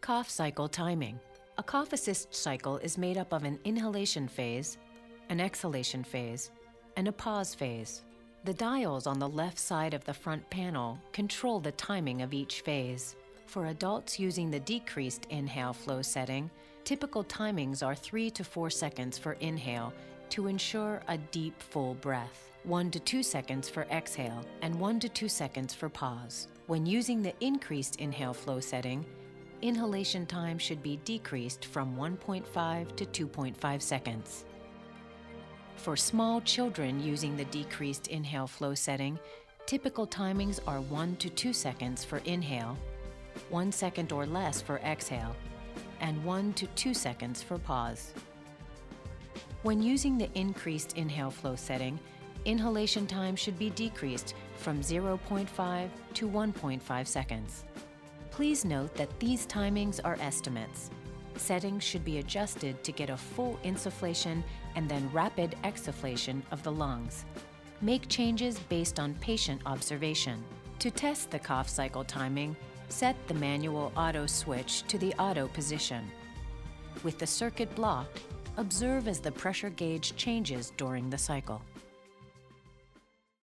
Cough cycle timing. A cough assist cycle is made up of an inhalation phase, an exhalation phase, and a pause phase. The dials on the left side of the front panel control the timing of each phase. For adults using the decreased inhale flow setting, typical timings are 3 to 4 seconds for inhale to ensure a deep, full breath, 1 to 2 seconds for exhale, and 1 to 2 seconds for pause. When using the increased inhale flow setting, inhalation time should be decreased from 1.5 to 2.5 seconds. For small children using the decreased inhale flow setting, typical timings are 1 to 2 seconds for inhale, 1 second or less for exhale, and 1 to 2 seconds for pause. When using the increased inhale flow setting, inhalation time should be decreased from 0.5 to 1.5 seconds. Please note that these timings are estimates. Settings should be adjusted to get a full insufflation and then rapid exsufflation of the lungs. Make changes based on patient observation. To test the cough cycle timing, set the manual auto switch to the auto position. With the circuit blocked, observe as the pressure gauge changes during the cycle.